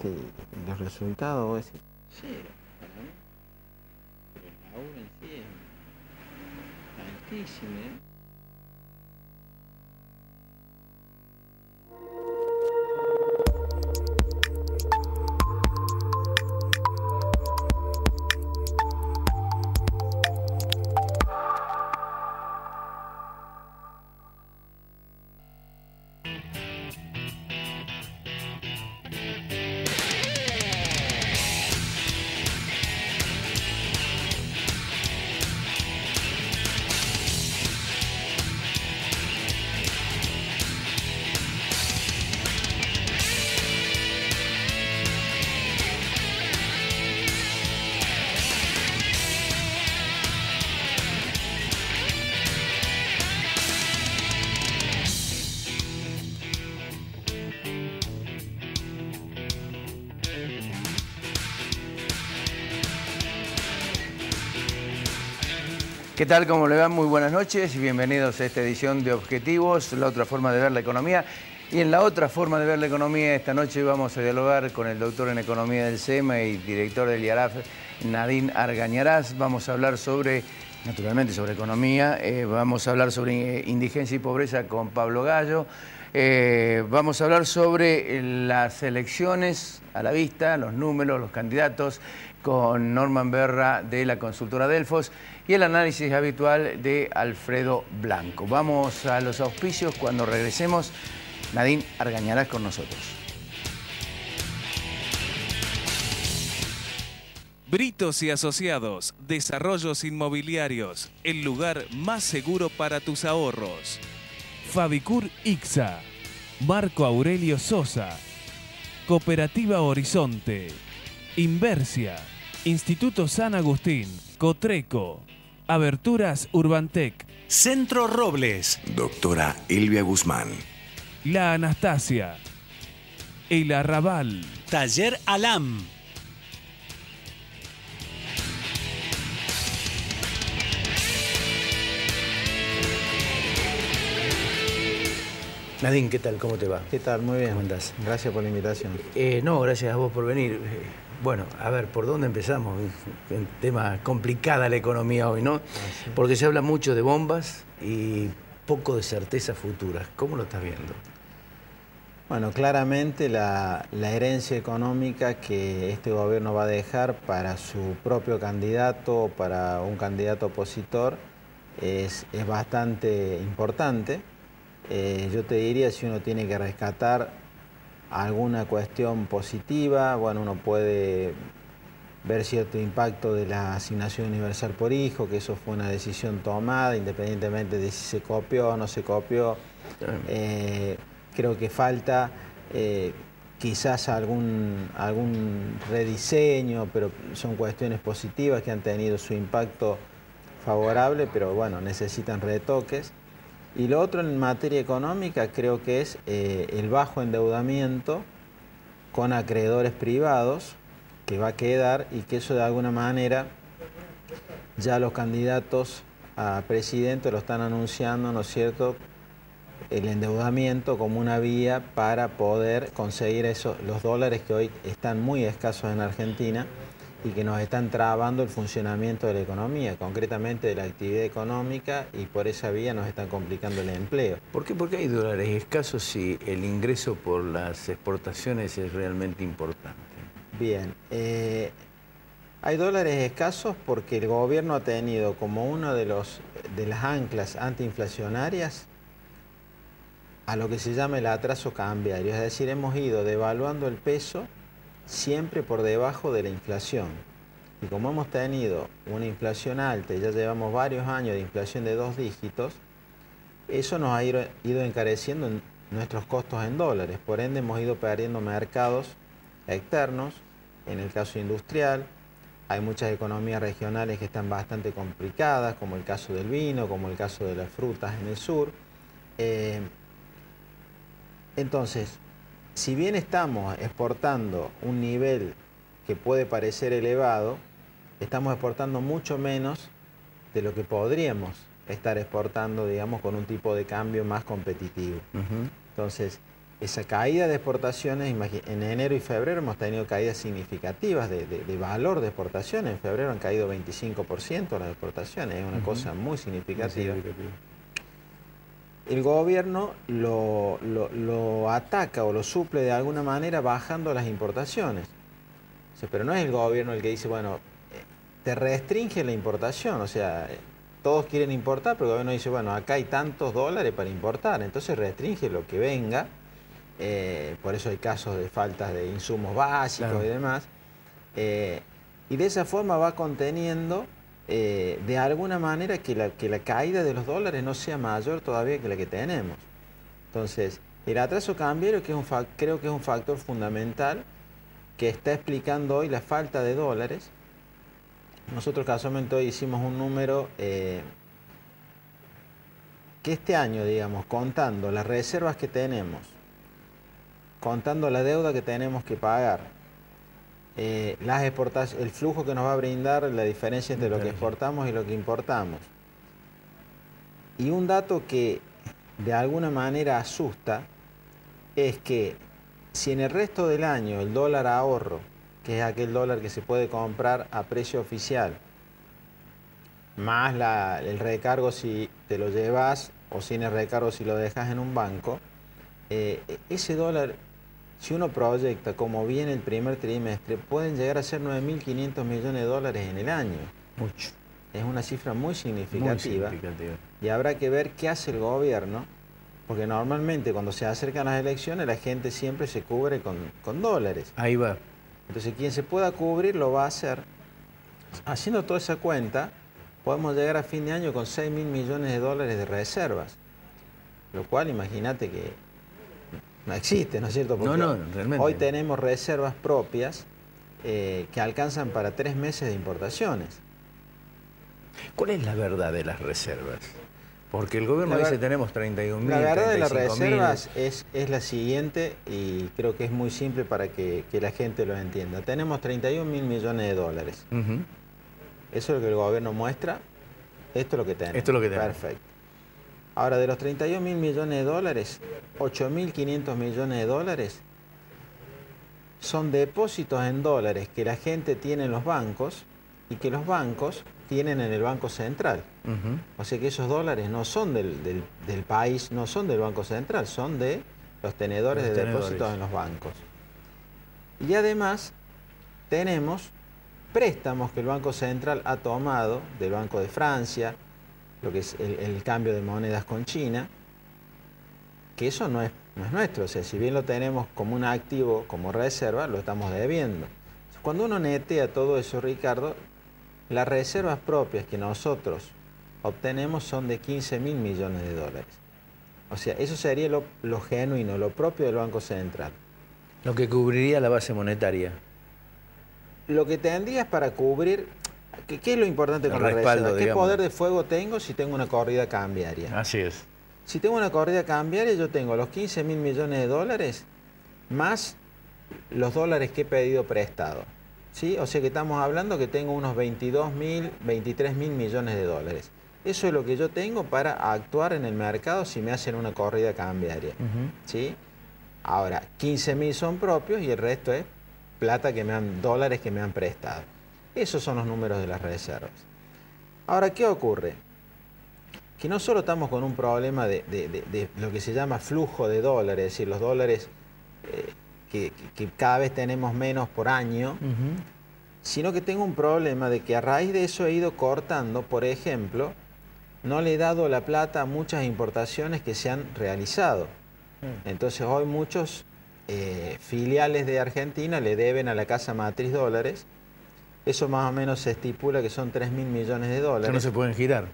los resultados, vos decís. Cero, para mí. Pero la obra en sí es altísima, ¿eh? ¿Qué tal? ¿Cómo le va? Muy buenas noches y bienvenidos a esta edición de Objetivos, la otra forma de ver la economía. Y en la otra forma de ver la economía, esta noche vamos a dialogar con el doctor en Economía del SEMA y director del IARAF, Nadine Argañarás. Vamos a hablar sobre, naturalmente, sobre economía, vamos a hablar sobre indigencia y pobreza con Pablo Gallo. Vamos a hablar sobre las elecciones a la vista, los números, los candidatos, con Norman Berra de la consultora Delfos y el análisis habitual de Alfredo Blanco. Vamos a los auspicios. Cuando regresemos, Nadine Argañarás con nosotros. Britos y Asociados, Desarrollos Inmobiliarios, el lugar más seguro para tus ahorros. Fabicur Ixa, Marco Aurelio Sosa, Cooperativa Horizonte, Inversia, Instituto San Agustín, Cotreco, Aberturas Urbantec, Centro Robles, doctora Elvia Guzmán, La Anastasia, El Arrabal, Taller Alam. Nadine, ¿qué tal? ¿Cómo te va? ¿Qué tal? Muy bien. ¿Cómo andás? Gracias por la invitación. No, gracias a vos por venir. Bueno, a ver, ¿por dónde empezamos? Un tema complicada la economía hoy, ¿no? Sí. Porque se habla mucho de bombas y poco de certezas futuras. ¿Cómo lo estás viendo? Bueno, claramente la herencia económica que este gobierno va a dejar para su propio candidato, para un candidato opositor, es bastante importante. Yo te diría, si uno tiene que rescatar alguna cuestión positiva, bueno, uno puede ver cierto impacto de la asignación universal por hijo, que eso fue una decisión tomada, independientemente de si se copió o no se copió. Creo que falta quizás algún rediseño, pero son cuestiones positivas que han tenido su impacto favorable, pero bueno, necesitan retoques. Y lo otro en materia económica creo que es el bajo endeudamiento con acreedores privados que va a quedar, y que eso de alguna manera ya los candidatos a presidente lo están anunciando, ¿no es cierto?, el endeudamiento como una vía para poder conseguir los dólares que hoy están muy escasos en Argentina y que nos están trabando el funcionamiento de la economía, concretamente de la actividad económica, y por esa vía nos están complicando el empleo. ¿Por qué? Porque hay dólares escasos si el ingreso por las exportaciones es realmente importante. Bien, hay dólares escasos porque el gobierno ha tenido como uno de las anclas antiinflacionarias a lo que se llama el atraso cambiario, es decir, hemos ido devaluando el peso siempre por debajo de la inflación. Y como hemos tenido una inflación alta y ya llevamos varios años de inflación de 2 dígitos, eso nos ha ido encareciendo nuestros costos en dólares. Por ende, hemos ido perdiendo mercados externos. En el caso industrial, hay muchas economías regionales que están bastante complicadas, como el caso del vino, como el caso de las frutas en el sur. Entonces, si bien estamos exportando un nivel que puede parecer elevado, estamos exportando mucho menos de lo que podríamos estar exportando, digamos, con un tipo de cambio más competitivo. Entonces, esa caída de exportaciones, en enero y febrero hemos tenido caídas significativas de valor de exportaciones. En febrero han caído 25% las exportaciones, es una cosa muy significativa. El gobierno lo ataca o lo suple de alguna manera bajando las importaciones. O sea, pero no es el gobierno el que dice, bueno, te restringe la importación, o sea, todos quieren importar, pero el gobierno dice, bueno, acá hay tantos dólares para importar, entonces restringe lo que venga. Por eso hay casos de faltas de insumos básicos, claro, y demás. Y de esa forma va conteniendo de alguna manera que la caída de los dólares no sea mayor todavía que la que tenemos. Entonces, el atraso cambiario creo que es un factor fundamental que está explicando hoy la falta de dólares. Nosotros casualmente hoy hicimos un número que este año, digamos, contando las reservas que tenemos, contando la deuda que tenemos que pagar, las exportaciones, el flujo que nos va a brindar la diferencia entre lo que exportamos y lo que importamos. Y un dato que de alguna manera asusta es que si en el resto del año el dólar ahorro, que es aquel dólar que se puede comprar a precio oficial, más el recargo si te lo llevas o sin el recargo si lo dejas en un banco, ese dólar, si uno proyecta como viene el primer trimestre, pueden llegar a ser 9.500 millones de dólares en el año. Mucho. Es una cifra muy significativa. Muy significativa. Y habrá que ver qué hace el gobierno, porque normalmente cuando se acercan las elecciones la gente siempre se cubre con dólares. Ahí va. Entonces quien se pueda cubrir lo va a hacer. Haciendo toda esa cuenta, podemos llegar a fin de año con 6.000 millones de dólares de reservas. Lo cual, imagínate que no existe, ¿no es cierto? Porque no, realmente. Hoy tenemos reservas propias que alcanzan para 3 meses de importaciones. ¿Cuál es la verdad de las reservas? Porque el gobierno dice tenemos 31.000, La verdad de las reservas es la siguiente, y creo que es muy simple para que la gente lo entienda. Tenemos 31.000 millones de dólares. Eso es lo que el gobierno muestra. Esto es lo que tenemos. Esto es lo que tenemos. Perfecto. Ahora, de los 31.000 millones de dólares, 8.500 millones de dólares son depósitos en dólares que la gente tiene en los bancos y que los bancos tienen en el Banco Central. O sea que esos dólares no son del país, no son del Banco Central, son de los tenedores de depósitos en los bancos. Y además tenemos préstamos que el Banco Central ha tomado del Banco de Francia, lo que es el cambio de monedas con China, que eso no es nuestro. O sea, si bien lo tenemos como un activo, como reserva, lo estamos debiendo. Cuando uno netea todo eso, Ricardo, las reservas propias que nosotros obtenemos son de 15.000 millones de dólares. O sea, eso sería lo genuino, lo propio del Banco Central. Lo que cubriría la base monetaria. Lo que tendría es para cubrir... ¿Qué es lo importante con la reserva? ¿Qué poder de fuego tengo si tengo una corrida cambiaria? Así es. Si tengo una corrida cambiaria, yo tengo los 15.000 millones de dólares más los dólares que he pedido prestado. ¿Sí? O sea que estamos hablando que tengo unos 22.000, 23.000 millones de dólares. Eso es lo que yo tengo para actuar en el mercado si me hacen una corrida cambiaria. ¿Sí? Ahora, 15.000 son propios y el resto es plata dólares que me han prestado. Esos son los números de las reservas. Ahora, ¿qué ocurre? Que no solo estamos con un problema de lo que se llama flujo de dólares, es decir, los dólares que cada vez tenemos menos por año, sino que tengo un problema de que a raíz de eso he ido cortando, por ejemplo, no le he dado la plata a muchas importaciones que se han realizado. Entonces hoy muchos filiales de Argentina le deben a la casa matriz dólares. Eso más o menos se estipula que son 3.000 millones de dólares. Que no se pueden girar.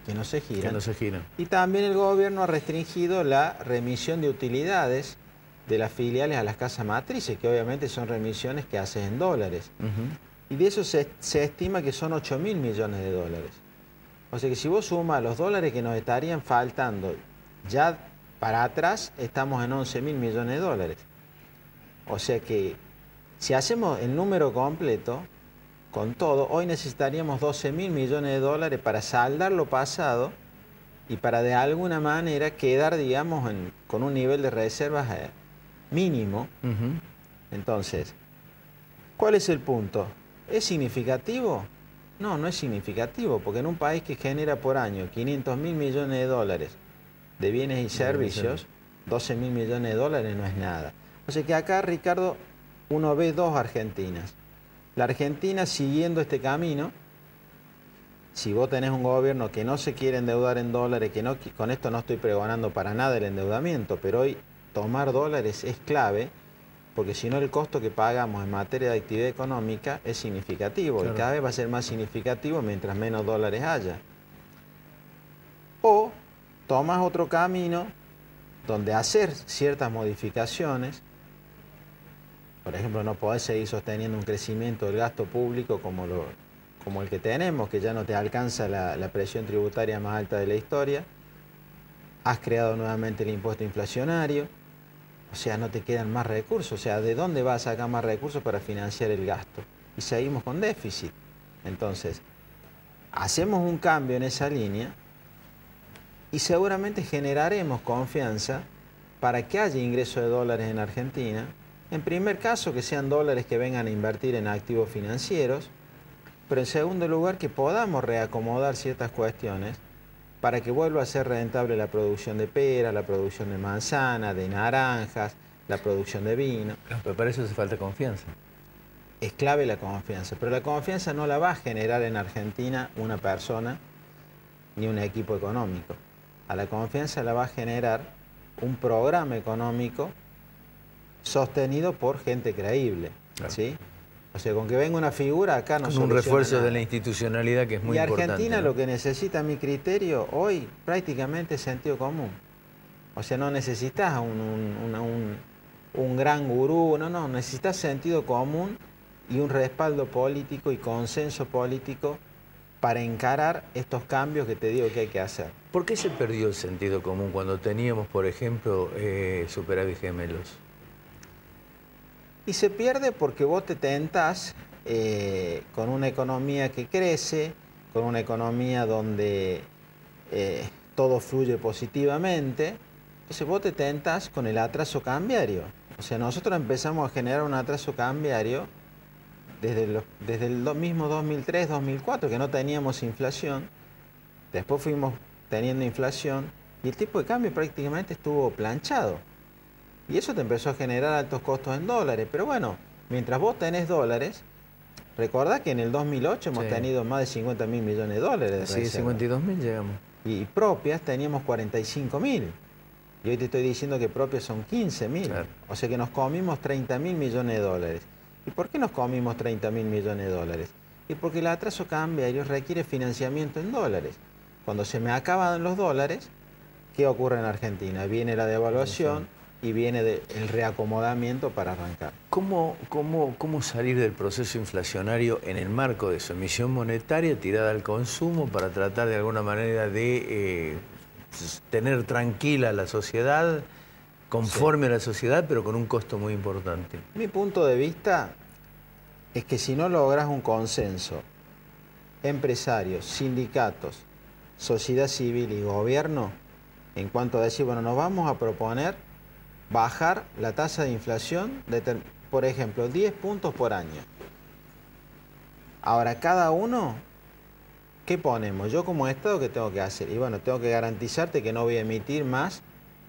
Que no se giran. Que no se giran. Y también el gobierno ha restringido la remisión de utilidades de las filiales a las casas matrices, que obviamente son remisiones que haces en dólares. Y de eso se estima que son 8.000 millones de dólares. O sea que si vos sumas los dólares que nos estarían faltando ya para atrás, estamos en 11.000 millones de dólares. O sea que si hacemos el número completo, con todo, hoy necesitaríamos 12.000 millones de dólares para saldar lo pasado y para de alguna manera quedar, digamos, con un nivel de reservas mínimo. Entonces, ¿cuál es el punto? ¿Es significativo? No, no es significativo, porque en un país que genera por año 500.000 millones de dólares de bienes y servicios, 12.000 millones de dólares no es nada. O sea que acá, Ricardo, uno ve dos Argentinas. La Argentina siguiendo este camino, si vos tenés un gobierno que no se quiere endeudar en dólares, con esto no estoy pregonando para nada el endeudamiento, pero hoy tomar dólares es clave, porque si no el costo que pagamos en materia de actividad económica es significativo, claro, y cada vez va a ser más significativo mientras menos dólares haya. O tomas otro camino donde hacer ciertas modificaciones, por ejemplo, no podés seguir sosteniendo un crecimiento del gasto público como el que tenemos, que ya no te alcanza la presión tributaria más alta de la historia. Has creado nuevamente el impuesto inflacionario, o sea, no te quedan más recursos. O sea, ¿de dónde vas a sacar más recursos para financiar el gasto? Y seguimos con déficit. Entonces, hacemos un cambio en esa línea y seguramente generaremos confianza para que haya ingreso de dólares en Argentina. En primer caso, que sean dólares que vengan a invertir en activos financieros, pero en segundo lugar, que podamos reacomodar ciertas cuestiones para que vuelva a ser rentable la producción de peras, la producción de manzana, de naranjas, la producción de vino. Pero para eso hace falta confianza. Es clave la confianza, pero la confianza no la va a generar en Argentina una persona ni un equipo económico. A la confianza la va a generar un programa económico sostenido por gente creíble, claro, ¿sí? O sea, con que venga una figura acá no soluciona un refuerzo nada. De la institucionalidad que es muy importante. Y Argentina, ¿no? Lo que necesita, a mi criterio, hoy prácticamente es sentido común. O sea, no necesitas un gran gurú, no, necesitas sentido común y un respaldo político y consenso político para encarar estos cambios que te digo que hay que hacer. ¿Por qué se perdió el sentido común cuando teníamos, por ejemplo, superávit gemelos? Y se pierde porque vos te tentás con una economía que crece, con una economía donde todo fluye positivamente. Entonces vos te tentás con el atraso cambiario. O sea, nosotros empezamos a generar un atraso cambiario desde el mismo 2003, 2004, que no teníamos inflación. Después fuimos teniendo inflación y el tipo de cambio prácticamente estuvo planchado. Y eso te empezó a generar altos costos en dólares. Pero bueno, mientras vos tenés dólares, recordá que en el 2008 hemos tenido más de 50.000 millones de dólares. Sí, 52.000 llegamos. Y propias teníamos 45.000. Y hoy te estoy diciendo que propias son 15.000. Claro. O sea que nos comimos 30.000 millones de dólares. ¿Y por qué nos comimos 30.000 millones de dólares? Y porque el atraso cambiario requiere financiamiento en dólares. Cuando se me acaban los dólares, ¿qué ocurre en Argentina? Viene la devaluación y viene el reacomodamiento para arrancar. ¿Cómo salir del proceso inflacionario en el marco de su emisión monetaria tirada al consumo para tratar de alguna manera de tener tranquila a la sociedad, conforme a la sociedad, pero con un costo muy importante? Mi punto de vista es que si no logras un consenso, empresarios, sindicatos, sociedad civil y gobierno, en cuanto a decir, bueno, nos vamos a proponer bajar la tasa de inflación de, por ejemplo, 10 puntos por año. Ahora, cada uno, ¿qué ponemos? Yo como Estado, ¿qué tengo que hacer? Y bueno, tengo que garantizarte que no voy a emitir más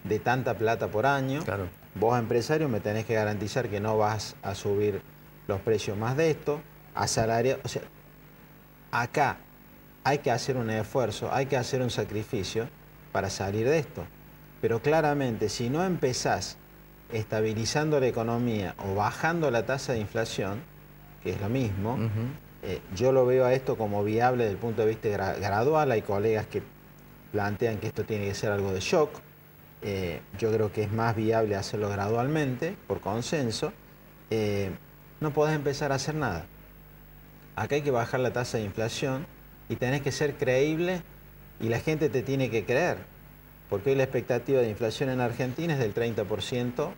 de tanta plata por año. Claro. Vos, empresario, me tenés que garantizar que no vas a subir los precios más de esto, a salario. O sea, acá hay que hacer un esfuerzo, hay que hacer un sacrificio para salir de esto. Pero claramente, si no empezás estabilizando la economía o bajando la tasa de inflación, que es lo mismo, yo lo veo a esto como viable desde el punto de vista gradual. Hay colegas que plantean que esto tiene que ser algo de shock. Yo creo que es más viable hacerlo gradualmente, por consenso. No podés empezar a hacer nada. Acá hay que bajar la tasa de inflación y tenés que ser creíble y la gente te tiene que creer. Porque hoy la expectativa de inflación en Argentina es del 30%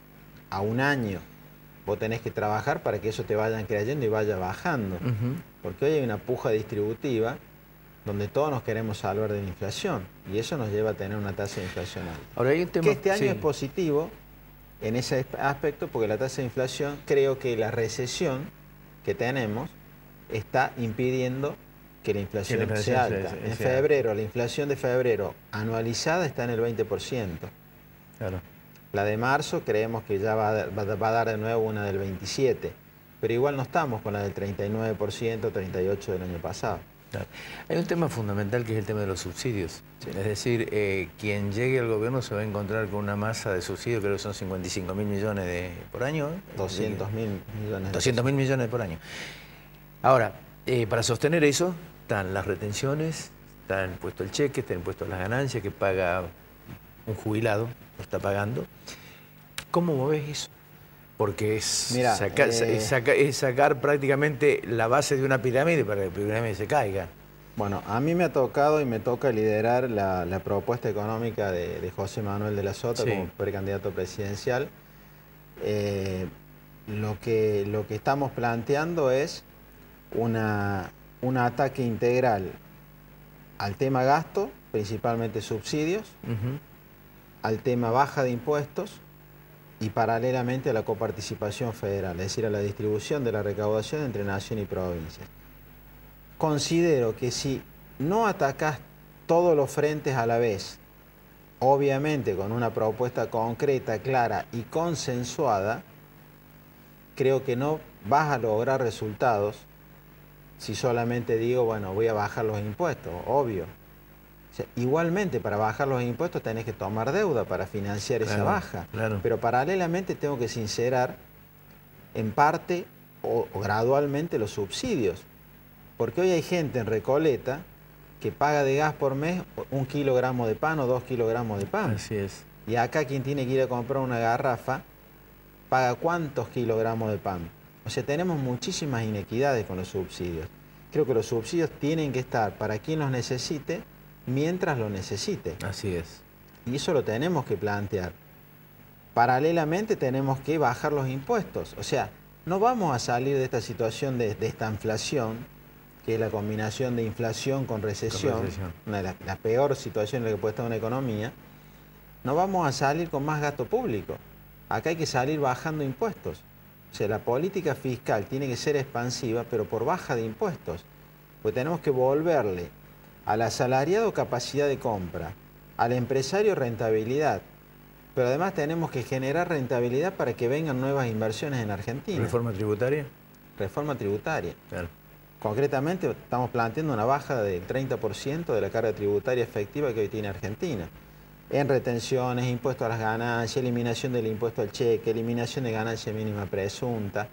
a un año. Vos tenés que trabajar para que eso te vayan creyendo y vaya bajando. Porque hoy hay una puja distributiva donde todos nos queremos salvar de la inflación. Y eso nos lleva a tener una tasa de inflación alta. Ahora hay un tema, que este año es positivo, en ese aspecto, porque la tasa de inflación, creo que la recesión que tenemos está impidiendo que la inflación sea alta. En febrero, la inflación de febrero anualizada está en el 20%. Claro. La de marzo creemos que ya va a dar de nuevo una del 27%, pero igual no estamos con la del 39%, 38% del año pasado. Claro. Hay un tema fundamental que es el tema de los subsidios. Sí. Es decir, quien llegue al gobierno se va a encontrar con una masa de subsidios, creo que son 55.000 millones por año. 200.000 millones. 200.000 millones por año. Ahora, para sostener eso, están las retenciones, está impuesto el cheque, está impuesto las ganancias que paga un jubilado, lo está pagando. ¿Cómo movés eso? Porque es sacar prácticamente la base de una pirámide para que la pirámide se caiga. Bueno, a mí me ha tocado y me toca liderar la propuesta económica de José Manuel de la Sota como precandidato presidencial. Lo que estamos planteando es un ataque integral al tema gasto, principalmente subsidios, al tema baja de impuestos y paralelamente a la coparticipación federal, es decir, a la distribución de la recaudación entre nación y provincias. Considero que si no atacás todos los frentes a la vez, obviamente con una propuesta concreta, clara y consensuada, creo que no vas a lograr resultados si solamente digo, bueno, voy a bajar los impuestos, obvio. O sea, igualmente, para bajar los impuestos tenés que tomar deuda para financiar esa baja. Claro. Pero paralelamente tengo que sincerar en parte o gradualmente los subsidios. Porque hoy hay gente en Recoleta que paga de gas por mes 1 kilogramo de pan o 2 kilogramos de pan. Así es. Y acá quien tiene que ir a comprar una garrafa paga ¿cuántos kilogramos de pan? O sea, tenemos muchísimas inequidades con los subsidios. Creo que los subsidios tienen que estar para quien los necesite, mientras lo necesite. Así es. Y eso lo tenemos que plantear. Paralelamente tenemos que bajar los impuestos. O sea, no vamos a salir de esta situación de esta inflación, que es la combinación de inflación con recesión, una de las peores situaciones en la que puede estar una economía. No vamos a salir con más gasto público. Acá hay que salir bajando impuestos. O sea, la política fiscal tiene que ser expansiva, pero por baja de impuestos. Pues tenemos que volverle al asalariado capacidad de compra, al empresario rentabilidad, pero además tenemos que generar rentabilidad para que vengan nuevas inversiones en Argentina. ¿Reforma tributaria? Reforma tributaria. Claro. Concretamente estamos planteando una baja del 30% de la carga tributaria efectiva que hoy tiene Argentina. En retenciones, impuesto a las ganancias, eliminación del impuesto al cheque, eliminación de ganancia mínima presunta.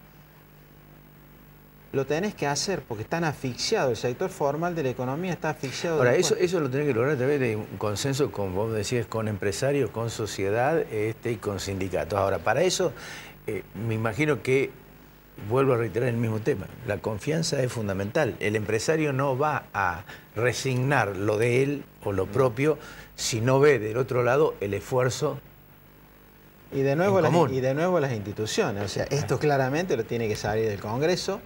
Lo tenés que hacer porque están asfixiados, el sector formal de la economía está asfixiado. Ahora, eso lo tenés que lograr a través de un consenso, como vos decías, con empresarios, con sociedad y con sindicatos. Ahora, para eso, me imagino que, vuelvo a reiterar el mismo tema, la confianza es fundamental. El empresario no va a resignar lo de él o lo propio si no ve del otro lado el esfuerzo y de nuevo las instituciones. O sea, esto claramente lo tiene que salir del Congreso,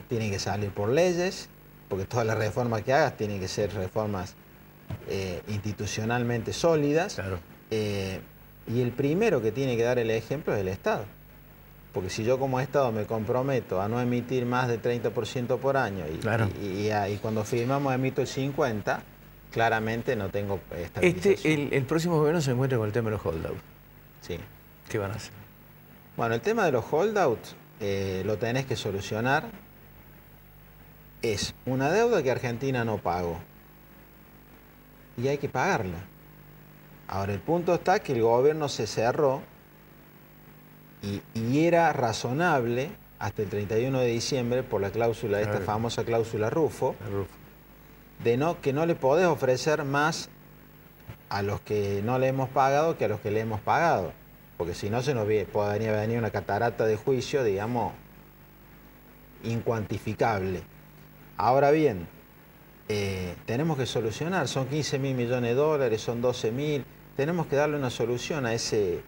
tiene que salir por leyes, porque todas las reformas que hagas tienen que ser reformas institucionalmente sólidas. Claro. Y el primero que tiene que dar el ejemplo es el Estado. Porque si yo como Estado me comprometo a no emitir más del 30% por año y cuando firmamos emito el 50%, claramente no tengo estabilización. El próximo gobierno se encuentra con el tema de los holdouts. Sí. ¿Qué van a hacer? Bueno, el tema de los holdouts lo tenés que solucionar. Es una deuda que Argentina no pagó y hay que pagarla. Ahora, el punto está que el gobierno se cerró y era razonable hasta el 31 de diciembre por la cláusula, esta famosa cláusula Rufo, que no le podés ofrecer más a los que no le hemos pagado que a los que le hemos pagado. Porque si no se nos podría venir una catarata de juicio, digamos, incuantificable. Ahora bien, tenemos que solucionar, son 15.000 millones de dólares, son 12.000, tenemos que darle una solución a ese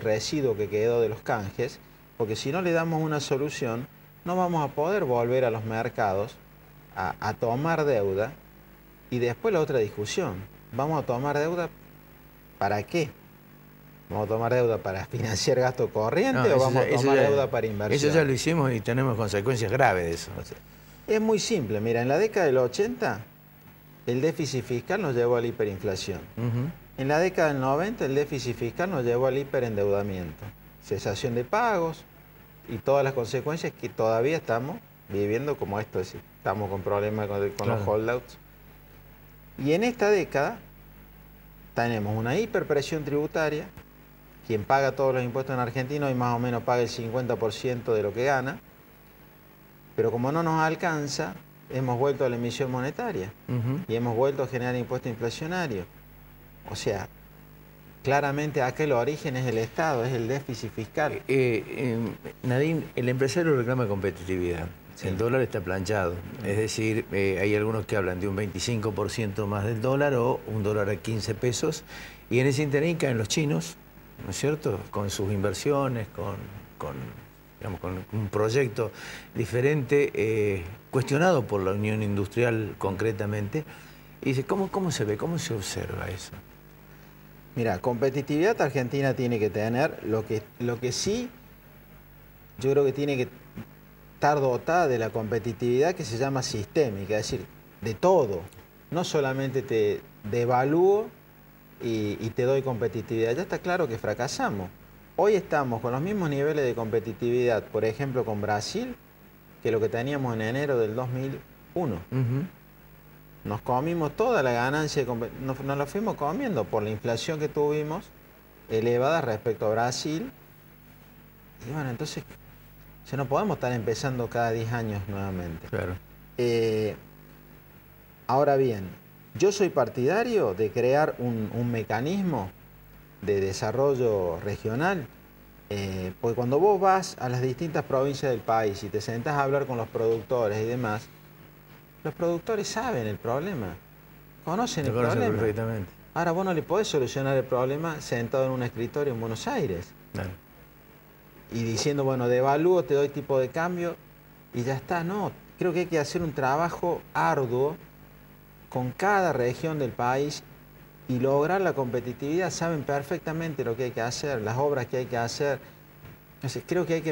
residuo que quedó de los canjes, porque si no le damos una solución, no vamos a poder volver a los mercados a tomar deuda. Y después la otra discusión, ¿vamos a tomar deuda para qué? ¿Vamos a tomar deuda para financiar gasto corriente No, o vamos a tomar deuda para inversión? Eso ya lo hicimos y tenemos consecuencias graves de eso. Es muy simple. Mira, en la década del 80 el déficit fiscal nos llevó a la hiperinflación. En la década del 90 el déficit fiscal nos llevó al hiperendeudamiento. Cesación de pagos y todas las consecuencias que todavía estamos viviendo como esto. Es decir, estamos con problemas con los holdouts. Y en esta década tenemos una hiperpresión tributaria. Quien paga todos los impuestos en Argentina hoy más o menos paga el 50% de lo que gana. Pero como no nos alcanza, hemos vuelto a la emisión monetaria y hemos vuelto a generar impuestos inflacionarios. O sea, claramente acá el origen es el Estado, es el déficit fiscal. Nadine, el empresario reclama competitividad. Sí. El dólar está planchado. Es decir, hay algunos que hablan de un 25% más del dólar o un dólar a 15 pesos. Y en ese interín caen los chinos, ¿no es cierto? Con sus inversiones, con un proyecto diferente, cuestionado por la Unión Industrial concretamente. Y dice, ¿cómo se ve? ¿Cómo se observa eso? Mira, competitividad Argentina tiene que tener, lo que sí, yo creo que tiene que estar dotada de la competitividad que se llama sistémica, es decir, de todo. No solamente te devalúo y te doy competitividad, ya está claro que fracasamos. Hoy estamos con los mismos niveles de competitividad, por ejemplo, con Brasil, que lo que teníamos en enero del 2001. Nos comimos toda la ganancia, nos la fuimos comiendo por la inflación que tuvimos, elevada respecto a Brasil. Y bueno, entonces, no podemos estar empezando cada 10 años nuevamente. Claro. Ahora bien, yo soy partidario de crear un mecanismo de desarrollo regional, porque cuando vos vas a las distintas provincias del país y te sentás a hablar con los productores y demás, los productores saben el problema, conocen el problema. Perfectamente. Ahora vos no le podés solucionar el problema sentado en un escritorio en Buenos Aires. Claro. Y diciendo, bueno, devalúo, te doy tipo de cambio y ya está. No, creo que hay que hacer un trabajo arduo con cada región del país y lograr la competitividad. Saben perfectamente lo que hay que hacer, las obras que hay que hacer. Entonces, creo que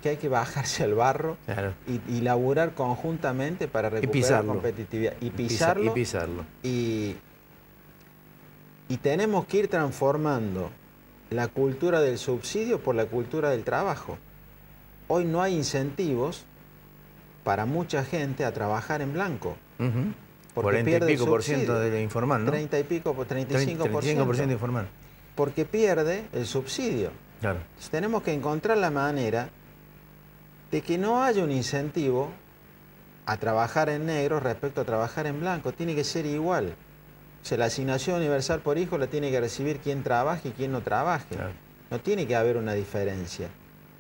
hay que bajarse al barro, claro, y laburar conjuntamente para recuperar la competitividad. Y pisarlo. Y tenemos que ir transformando la cultura del subsidio por la cultura del trabajo. Hoy no hay incentivos para mucha gente a trabajar en blanco. 40 y pico por ciento de informal, ¿no? 30 y pico, 35%. 35% informal. Porque pierde el subsidio. Claro. Entonces, tenemos que encontrar la manera de que no haya un incentivo a trabajar en negro respecto a trabajar en blanco. Tiene que ser igual. O sea, la asignación universal por hijo la tiene que recibir quien trabaje y quien no trabaje. Claro. No tiene que haber una diferencia.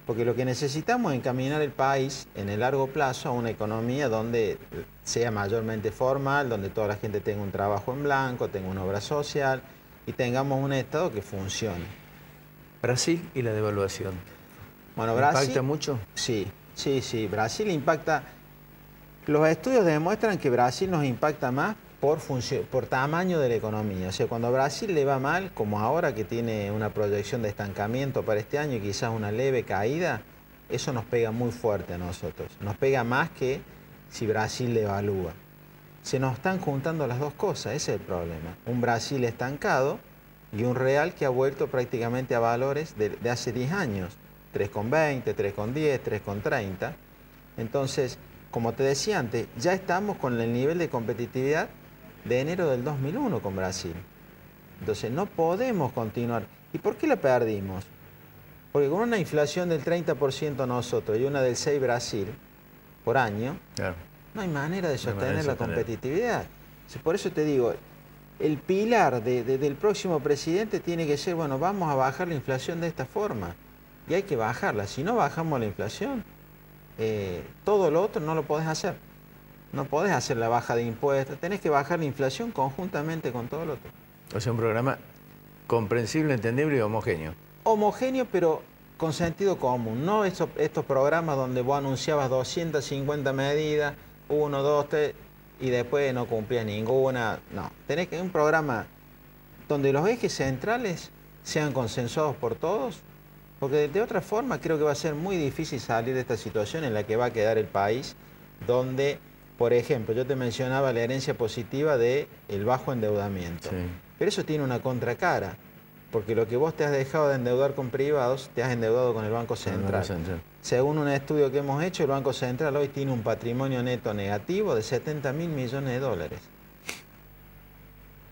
Porque lo que necesitamos es encaminar el país en el largo plazo a una economía donde sea mayormente formal, donde toda la gente tenga un trabajo en blanco, tenga una obra social y tengamos un Estado que funcione. Brasil y la devaluación. Bueno, Brasil ¿impacta mucho? Sí. Brasil impacta. Los estudios demuestran que Brasil nos impacta más por tamaño de la economía. O sea, cuando a Brasil le va mal, como ahora que tiene una proyección de estancamiento para este año y quizás una leve caída, eso nos pega muy fuerte a nosotros. Nos pega más que si Brasil devalúa. Se nos están juntando las dos cosas, ese es el problema. Un Brasil estancado y un real que ha vuelto prácticamente a valores de hace 10 años. 3,20, 3,10, 3,30. Entonces, como te decía antes, ya estamos con el nivel de competitividad de enero del 2001 con Brasil. Entonces, no podemos continuar. ¿Y por qué la perdimos? Porque con una inflación del 30% nosotros y una del 6% Brasil por año, claro, no hay manera de sostener la competitividad. Entonces, por eso te digo, el pilar del próximo presidente tiene que ser, bueno, vamos a bajar la inflación de esta forma. Y hay que bajarla. Si no bajamos la inflación, todo lo otro no lo podés hacer. No podés hacer la baja de impuestos. Tenés que bajar la inflación conjuntamente con todo lo otro. O sea, un programa comprensible, entendible y homogéneo. Homogéneo, pero con sentido común. No estos programas donde vos anunciabas 250 medidas, 1, 2, 3... y después no cumplías ninguna. No, tenés que un programa donde los ejes centrales sean consensuados por todos, porque de otra forma creo que va a ser muy difícil salir de esta situación en la que va a quedar el país, donde, por ejemplo, yo te mencionaba la herencia positiva del bajo endeudamiento, pero eso tiene una contracara, porque lo que vos te has dejado de endeudar con privados, te has endeudado con el Banco Central. Según un estudio que hemos hecho, el Banco Central hoy tiene un patrimonio neto negativo de 70.000 millones de dólares.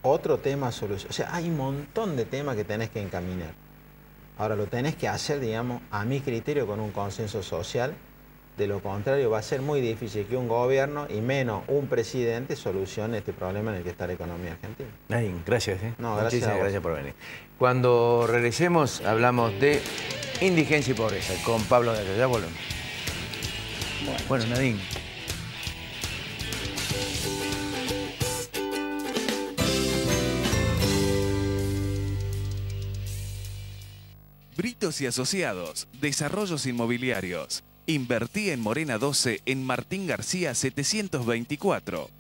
Otro tema solución. O sea, hay un montón de temas que tenés que encaminar. Ahora lo tenés que hacer, digamos, a mi criterio, con un consenso social. De lo contrario, va a ser muy difícil que un gobierno, y menos un presidente, solucione este problema en el que está la economía argentina. Nadine, gracias. No, gracias, gracias por venir. Cuando regresemos, hablamos de indigencia y pobreza con Pablo Gallo. Ya volvemos. Bueno, Nadine. Britos y Asociados, Desarrollos Inmobiliarios. Invertí en Morena 12 en Martín García 724.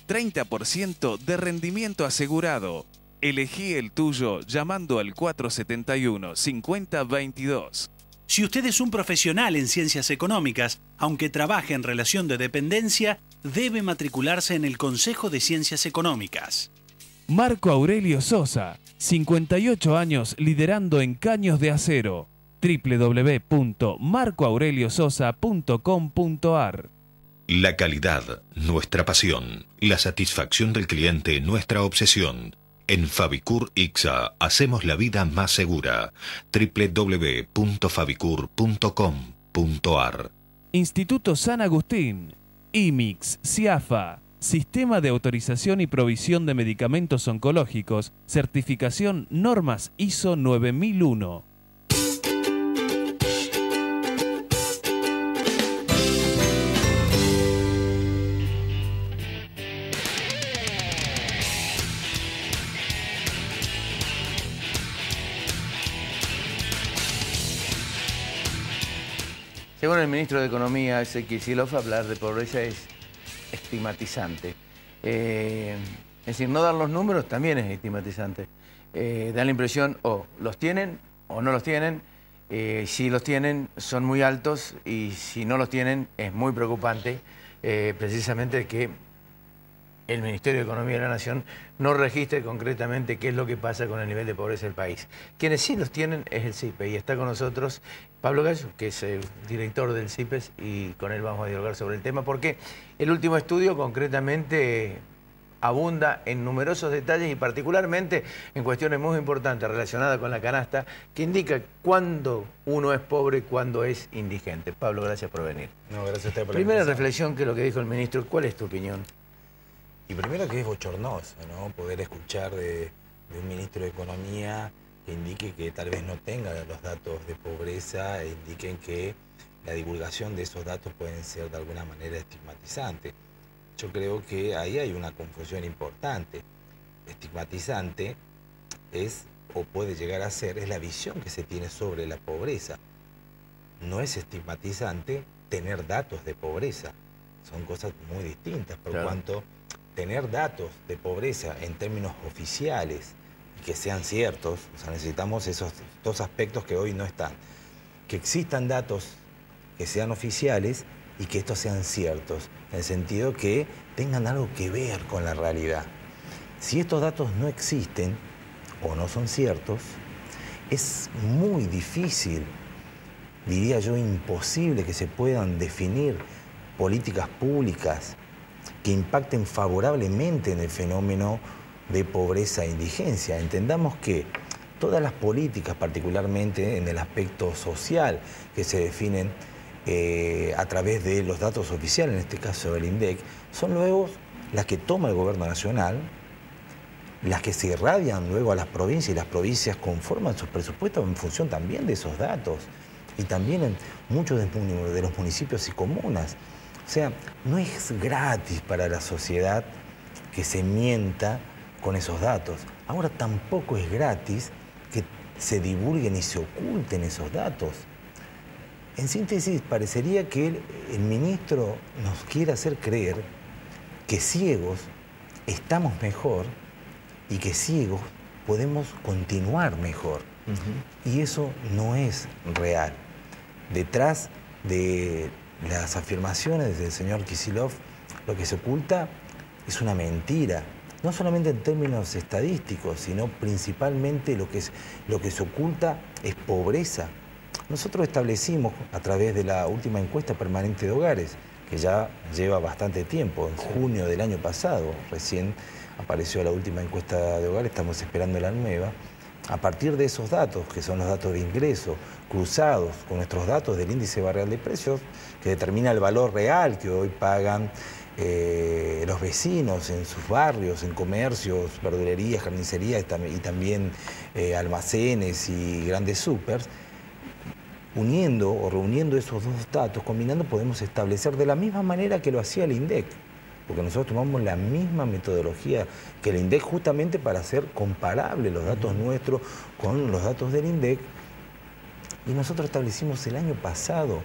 30% de rendimiento asegurado. Elegí el tuyo llamando al 471-5022. Si usted es un profesional en ciencias económicas, aunque trabaje en relación de dependencia, debe matricularse en el Consejo de Ciencias Económicas. Marco Aurelio Sosa, 58 años liderando en caños de acero. www.marcoaureliososa.com.ar. La calidad, nuestra pasión. La satisfacción del cliente, nuestra obsesión. En Fabicur Ixa hacemos la vida más segura. www.fabicur.com.ar. Instituto San Agustín, IMIX, CIAFA, Sistema de Autorización y Provisión de Medicamentos Oncológicos, certificación normas ISO 9001. Según el ministro de Economía, Ezequiel Kicillof, hablar de pobreza es estigmatizante. Es decir, no dar los números también es estigmatizante. Da la impresión o los tienen o no los tienen. Si los tienen son muy altos y si no los tienen es muy preocupante, precisamente que el Ministerio de Economía de la Nación no registre concretamente qué es lo que pasa con el nivel de pobreza del país. Quienes sí los tienen es el CIPE y está con nosotros Pablo Gallo, que es el director del CIPES, y con él vamos a dialogar sobre el tema porque el último estudio concretamente abunda en numerosos detalles y particularmente en cuestiones muy importantes relacionadas con la canasta que indica cuándo uno es pobre y cuándo es indigente. Pablo, gracias por venir. No, gracias a usted por la Primera invitación. reflexión que lo que dijo el ministro, ¿cuál es tu opinión? Y primero que es bochornoso, ¿no? Poder escuchar de un ministro de Economía que indique que tal vez no tenga los datos de pobreza e indiquen que la divulgación de esos datos pueden ser de alguna manera estigmatizantes. Yo creo que ahí hay una confusión importante. Estigmatizante es, o puede llegar a ser, es la visión que se tiene sobre la pobreza. No es estigmatizante tener datos de pobreza. Son cosas muy distintas, por cuanto tener datos de pobreza en términos oficiales y que sean ciertos, o sea, necesitamos esos dos aspectos que hoy no están. Que existan datos que sean oficiales y que estos sean ciertos, en el sentido que tengan algo que ver con la realidad. Si estos datos no existen o no son ciertos, es muy difícil, diría yo imposible, que se puedan definir políticas públicas que impacten favorablemente en el fenómeno de pobreza e indigencia. Entendamos que todas las políticas, particularmente en el aspecto social, que se definen a través de los datos oficiales, en este caso del INDEC, son luego las que toma el gobierno nacional, las que se irradian luego a las provincias, y las provincias conforman sus presupuestos en función también de esos datos, y también en muchos de los municipios y comunas. O sea, no es gratis para la sociedad que se mienta con esos datos. Ahora tampoco es gratis que se divulguen y se oculten esos datos. En síntesis, parecería que el ministro nos quiere hacer creer que ciegos estamos mejor y que ciegos podemos continuar mejor. Y eso no es real. Detrás de las afirmaciones del señor Kicillof, lo que se oculta es una mentira. No solamente en términos estadísticos, sino principalmente lo que se oculta es pobreza. Nosotros establecimos, a través de la última encuesta permanente de hogares, que ya lleva bastante tiempo, en junio del año pasado, recién apareció la última encuesta de hogares, estamos esperando la nueva. A partir de esos datos, que son los datos de ingreso, cruzados con nuestros datos del índice barrial de precios, que determina el valor real que hoy pagan los vecinos en sus barrios, en comercios, verdulerías, carnicerías y también almacenes y grandes súpers, uniendo o reuniendo esos dos datos, combinando, podemos establecer de la misma manera que lo hacía el INDEC, porque nosotros tomamos la misma metodología que el INDEC justamente para hacer comparables los datos nuestros con los datos del INDEC, y nosotros establecimos el año pasado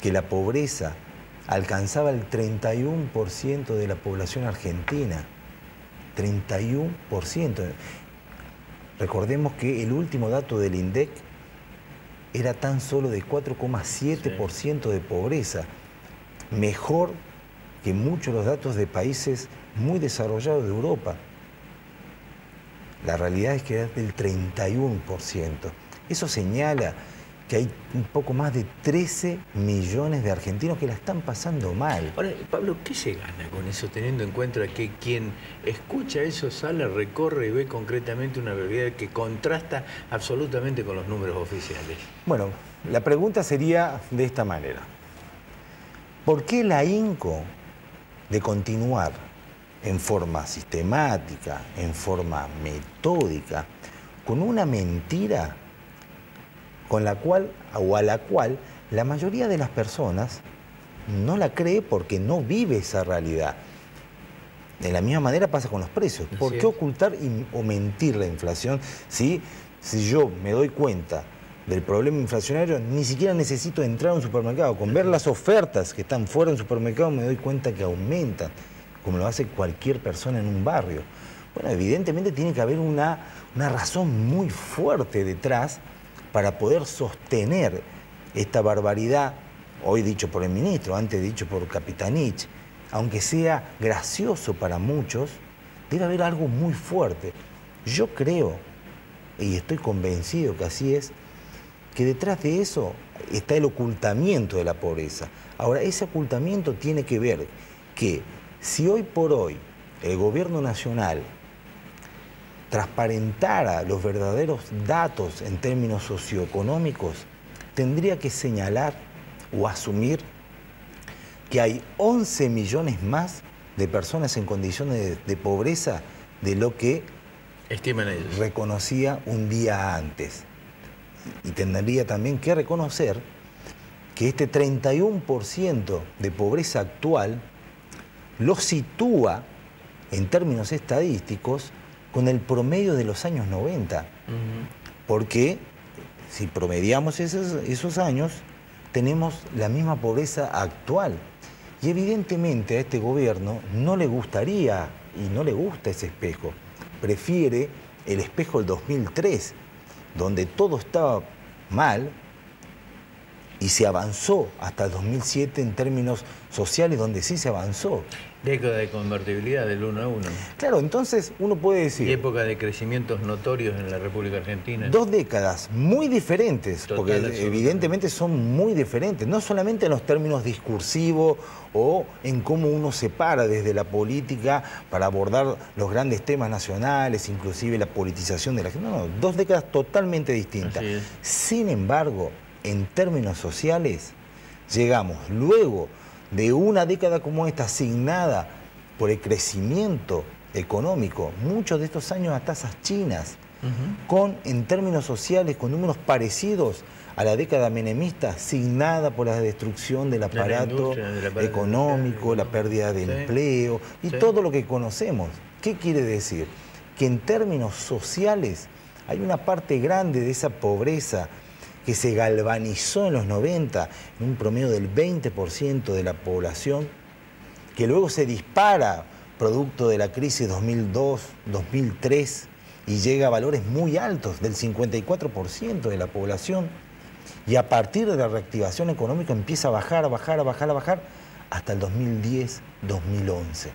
que la pobreza alcanzaba el 31% de la población argentina. 31%. Recordemos que el último dato del INDEC era tan solo de 4,7% de pobreza. Mejor que muchos de los datos de países muy desarrollados de Europa. La realidad es que es del 31%. Eso señala que hay un poco más de 13 millones de argentinos que la están pasando mal. Ahora, Pablo, ¿qué se gana con eso, teniendo en cuenta que quien escucha eso sale, recorre y ve concretamente una realidad que contrasta absolutamente con los números oficiales? Bueno, la pregunta sería de esta manera. ¿Por qué el ahínco de continuar en forma sistemática, en forma metódica, con una mentira con la cual o a la cual la mayoría de las personas no la cree porque no vive esa realidad? De la misma manera pasa con los precios. ¿Por qué ocultar o mentir la inflación si yo me doy cuenta del problema inflacionario, ni siquiera necesito entrar a un supermercado? Con ver las ofertas que están fuera de un supermercado me doy cuenta que aumentan, como lo hace cualquier persona en un barrio. Bueno, evidentemente tiene que haber una razón muy fuerte detrás para poder sostener esta barbaridad, hoy dicho por el ministro, antes dicho por Capitanich. Aunque sea gracioso para muchos, debe haber algo muy fuerte. Yo creo, y estoy convencido que así es, que detrás de eso está el ocultamiento de la pobreza. Ahora, ese ocultamiento tiene que ver que si hoy por hoy el gobierno nacional transparentara los verdaderos datos en términos socioeconómicos, tendría que señalar o asumir que hay 11 millones más de personas en condiciones de pobreza de lo que estiman ellos, reconocía un día antes. Y tendría también que reconocer que este 31% de pobreza actual lo sitúa en términos estadísticos con el promedio de los años 90. Porque si promediamos esos años, tenemos la misma pobreza actual. Y evidentemente a este gobierno no le gustaría y no le gusta ese espejo. Prefiere el espejo del 2003, donde todo estaba mal y se avanzó hasta el 2007 en términos sociales, donde sí se avanzó. Década de convertibilidad del 1 a 1. Claro, entonces uno puede decir... Y época de crecimientos notorios en la República Argentina. 2 décadas muy diferentes, porque evidentemente son muy diferentes, no solamente en los términos discursivos o en cómo uno se para desde la política para abordar los grandes temas nacionales, inclusive la politización de la gente. No, 2 décadas totalmente distintas. Sin embargo, en términos sociales, llegamos luego de una década como esta, asignada por el crecimiento económico, muchos de estos años a tasas chinas, en términos sociales, con números parecidos a la década menemista, asignada por la destrucción del aparato económico, la pérdida de empleo y todo lo que conocemos. ¿Qué quiere decir? Que en términos sociales hay una parte grande de esa pobreza que se galvanizó en los 90, en un promedio del 20% de la población, que luego se dispara producto de la crisis 2002, 2003, y llega a valores muy altos, del 54% de la población. Y a partir de la reactivación económica empieza a bajar, hasta el 2010, 2011.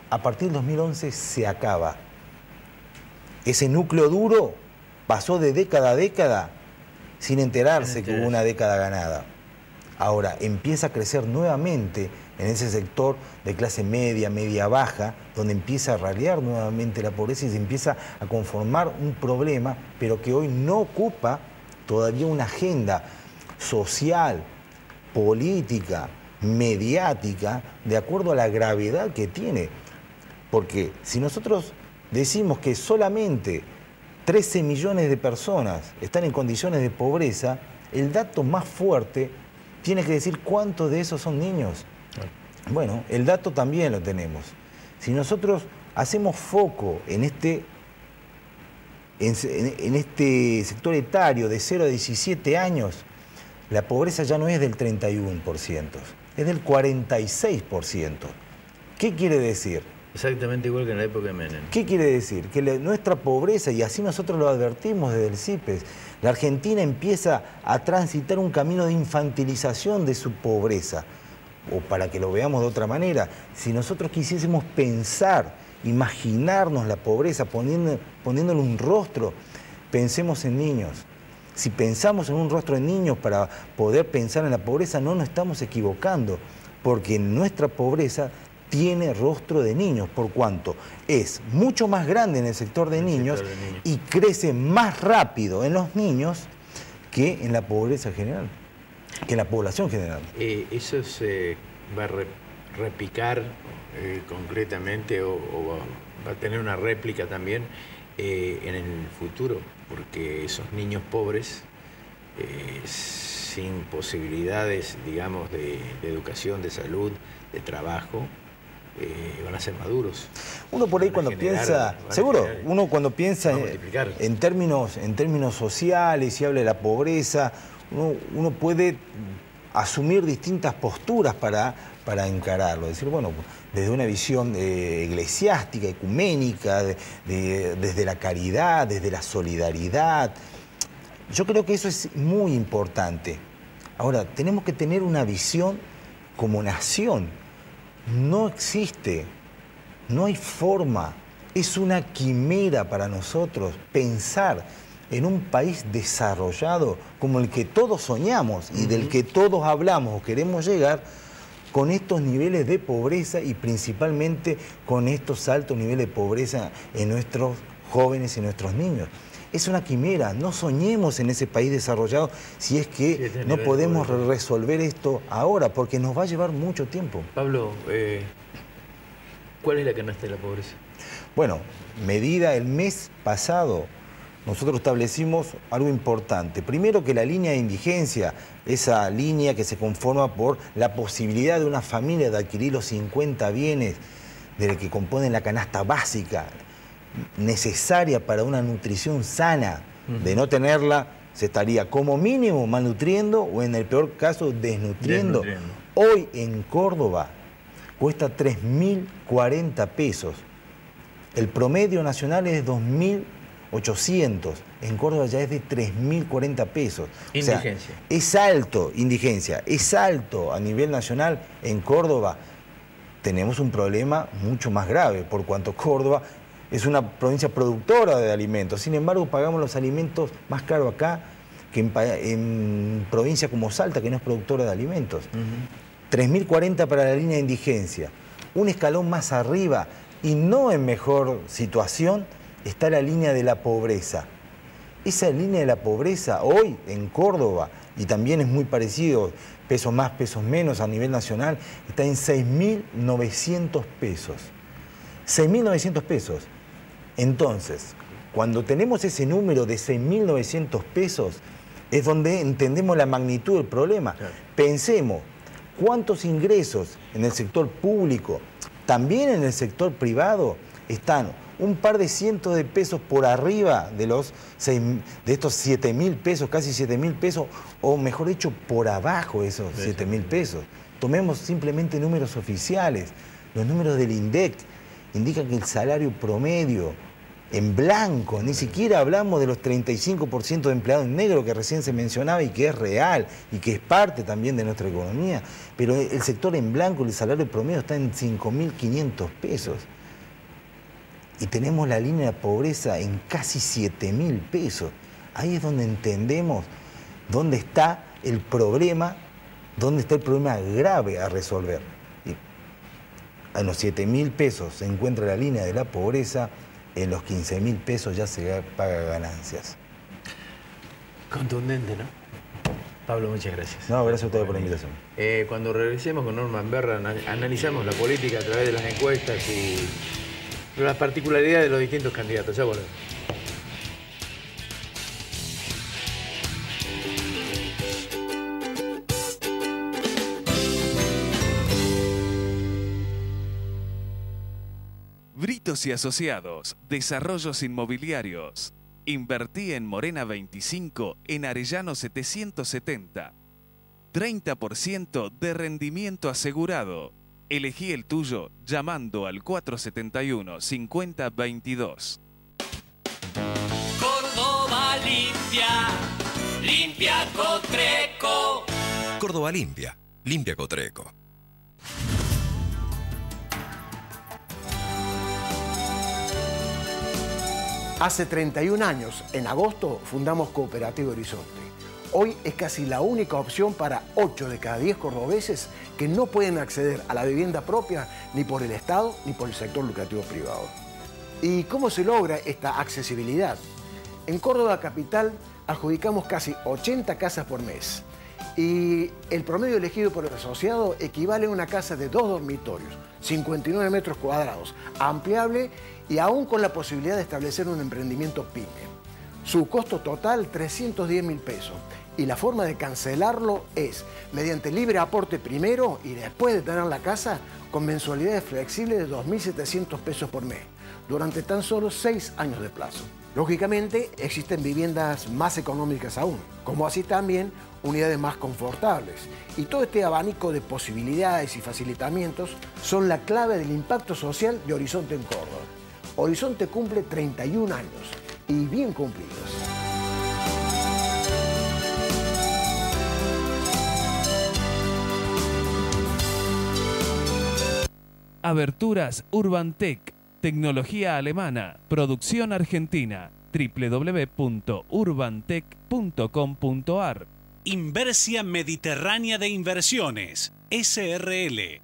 A partir del 2011 se acaba. Ese núcleo duro pasó de década a década sin enterarse que hubo una década ganada. Ahora empieza a crecer nuevamente en ese sector de clase media, media-baja, donde empieza a ralear nuevamente la pobreza y se empieza a conformar un problema, pero que hoy no ocupa todavía una agenda social, política, mediática, de acuerdo a la gravedad que tiene. Porque si nosotros decimos que solamente 13 millones de personas están en condiciones de pobreza, el dato más fuerte tiene que decir cuántos de esos son niños. Bueno, el dato también lo tenemos. Si nosotros hacemos foco en este sector etario de 0 a 17 años, la pobreza ya no es del 31%, es del 46%. ¿Qué quiere decir? Exactamente igual que en la época de Menem. ¿Qué quiere decir? Que nuestra pobreza, y así nosotros lo advertimos desde el CIPES, la Argentina empieza a transitar un camino de infantilización de su pobreza. O para que lo veamos de otra manera, si nosotros quisiésemos pensar, imaginarnos la pobreza, poniéndole un rostro, pensemos en niños. Si pensamos en un rostro de niños para poder pensar en la pobreza, no nos estamos equivocando, porque nuestra pobreza tiene rostro de niños, por cuanto es mucho más grande en el sector de niños y crece más rápido en los niños que en la pobreza general, que en la población general. ¿Eso se va a repicar concretamente o va a tener una réplica también en el futuro? Porque esos niños pobres, sin posibilidades, digamos, de educación, de salud, de trabajo, van a ser maduros. Uno por ahí cuando piensa, seguro, uno cuando piensa en términos sociales y habla de la pobreza, uno puede asumir distintas posturas para encararlo. Decir, bueno, desde una visión eclesiástica, ecuménica, desde la caridad, desde la solidaridad. Yo creo que eso es muy importante. Ahora, tenemos que tener una visión como nación. No existe, no hay forma, es una quimera para nosotros pensar en un país desarrollado como el que todos soñamos y del que todos hablamos o queremos llegar, con estos niveles de pobreza y principalmente con estos altos niveles de pobreza en nuestros jóvenes y nuestros niños. Es una quimera, no soñemos en ese país desarrollado si es que no podemos resolver esto ahora, porque nos va a llevar mucho tiempo. Pablo, ¿cuál es la canasta de la pobreza? Bueno, medida el mes pasado, nosotros establecimos algo importante. Primero, que la línea de indigencia, esa línea que se conforma por la posibilidad de una familia de adquirir los 50 bienes de que componen la canasta básica necesaria para una nutrición sana. De no tenerla, se estaría como mínimo malnutriendo o en el peor caso desnutriendo. Hoy en Córdoba cuesta 3.040 pesos. El promedio nacional es de 2.800. En Córdoba ya es de 3.040 pesos. Indigencia. O sea, es alto, indigencia, es alto a nivel nacional. En Córdoba tenemos un problema mucho más grave, por cuanto Córdoba es una provincia productora de alimentos. Sin embargo, pagamos los alimentos más caros acá que en provincia como Salta, que no es productora de alimentos. 3.040 para la línea de indigencia. Un escalón más arriba y no en mejor situación está la línea de la pobreza. Esa línea de la pobreza hoy en Córdoba, y también es muy parecido, pesos más, pesos menos a nivel nacional, está en 6.900 pesos. 6.900 pesos. Entonces, cuando tenemos ese número de 6.900 pesos, es donde entendemos la magnitud del problema. Claro. Pensemos, ¿cuántos ingresos en el sector público, también en el sector privado, están un par de cientos de pesos por arriba de estos 7.000 pesos, casi 7.000 pesos, o mejor dicho, por abajo de esos 7.000 pesos? Tomemos simplemente números oficiales. Los números del INDEC indican que el salario promedio en blanco, ni siquiera hablamos de los 35% de empleados en negro que recién se mencionaba y que es real y que es parte también de nuestra economía, pero el sector en blanco, el salario promedio está en 5.500 pesos y tenemos la línea de pobreza en casi 7.000 pesos. Ahí es donde entendemos dónde está el problema grave a resolver. A los 7.000 pesos se encuentra la línea de la pobreza, en los 15.000 pesos ya se paga ganancias. Contundente, ¿no? Pablo, muchas gracias. No, gracias a ustedes por la invitación. Cuando regresemos con Norman Berra, analizamos la política a través de las encuestas y las particularidades de los distintos candidatos. Ya volvemos. Britos y Asociados, Desarrollos Inmobiliarios. Invertí en Morena 25 en Arellano 770. 30% de rendimiento asegurado. Elegí el tuyo llamando al 471-5022. Córdoba limpia, limpia Cotreco. Córdoba limpia, limpia Cotreco. Hace 31 años, en agosto, fundamos Cooperativa Horizonte. Hoy es casi la única opción para 8 de cada 10 cordobeses que no pueden acceder a la vivienda propia ni por el Estado ni por el sector lucrativo privado. ¿Y cómo se logra esta accesibilidad? En Córdoba Capital adjudicamos casi 80 casas por mes y el promedio elegido por el asociado equivale a una casa de 2 dormitorios, 59 metros cuadrados, ampliable y aún con la posibilidad de establecer un emprendimiento pyme. Su costo total, 310.000 pesos. Y la forma de cancelarlo es mediante libre aporte primero y después de tener la casa con mensualidades flexibles de 2.700 pesos por mes, durante tan solo 6 años de plazo. Lógicamente, existen viviendas más económicas aún, como así también unidades más confortables. Y todo este abanico de posibilidades y facilitamientos son la clave del impacto social de Horizonte en Córdoba. Horizonte cumple 31 años y bien cumplidos. Aberturas Urbantec, tecnología alemana, producción argentina, www.urbantec.com.ar. Inversia Mediterránea de Inversiones, SRL.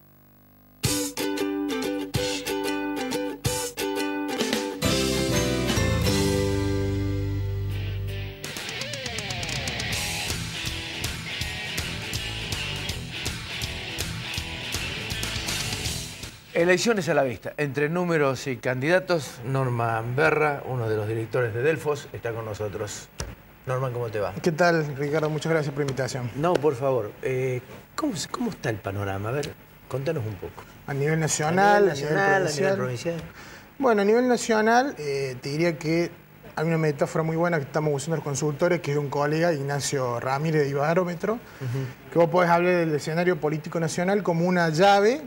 Elecciones a la vista. Entre números y candidatos, Norman Berra, uno de los directores de Delfos, está con nosotros. Norman, ¿cómo te va? ¿Qué tal, Ricardo? Muchas gracias por la invitación. No, por favor. ¿Cómo está el panorama? A ver, contanos un poco. A nivel nacional, a nivel provincial. Bueno, a nivel nacional, te diría que hay una metáfora muy buena que estamos usando los consultores, que es de un colega, Ignacio Ramírez de Ibarómetro, que vos podés hablar del escenario político nacional como una llave,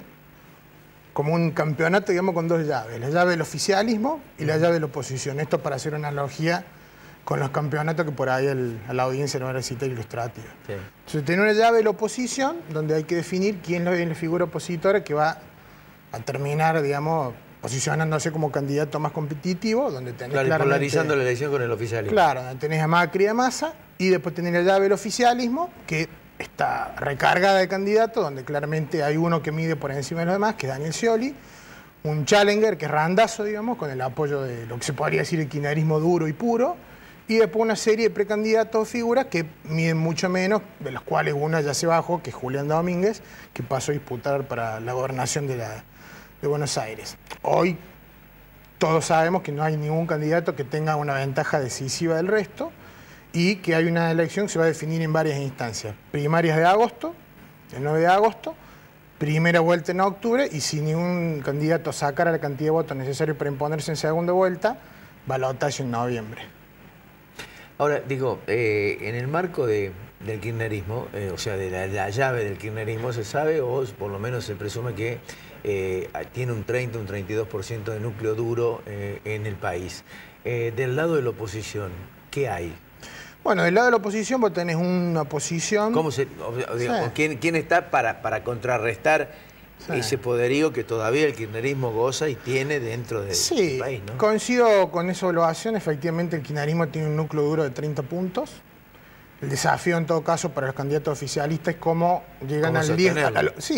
como un campeonato, digamos, con 2 llaves. La llave del oficialismo y la llave de la oposición. Esto para hacer una analogía con los campeonatos que por ahí a la audiencia no va a citar ilustrativa. Sí. Entonces, tiene una llave de la oposición donde hay que definir quién es la figura opositora que va a terminar, digamos, posicionándose como candidato más competitivo, donde tenés claramente, polarizando la elección con el oficialismo. Claro, donde tenés a Macri y a Massa, y después tenés la llave del oficialismo, que está recargada de candidatos, donde claramente hay uno que mide por encima de los demás, que es Daniel Scioli, un challenger, que es Randazzo, digamos, con el apoyo de lo que se podría decir el kirchnerismo duro y puro, y después una serie de precandidatos o figuras que miden mucho menos, de los cuales una ya se bajó, que es Julián Domínguez, que pasó a disputar para la gobernación de Buenos Aires. Hoy todos sabemos que no hay ningún candidato que tenga una ventaja decisiva del resto, y que hay una elección que se va a definir en varias instancias. Primarias de agosto, el 9 de agosto, primera vuelta en octubre, y si ningún candidato sacara la cantidad de votos necesarios para imponerse en segunda vuelta, balotaje en noviembre. Ahora, digo, en el marco del kirchnerismo, o sea, de la llave del kirchnerismo, se sabe, o por lo menos se presume que tiene un 30, un 32% de núcleo duro en el país. Del lado de la oposición, ¿qué hay? Bueno, del lado de la oposición vos tenés una oposición... ¿Cómo se, ¿quién está para contrarrestar ese poderío que todavía el kirchnerismo goza y tiene dentro del país, ¿no? Coincido con esa evaluación. Efectivamente, el kirchnerismo tiene un núcleo duro de 30 puntos. El desafío, en todo caso, para los candidatos oficialistas es cómo llegan al 10...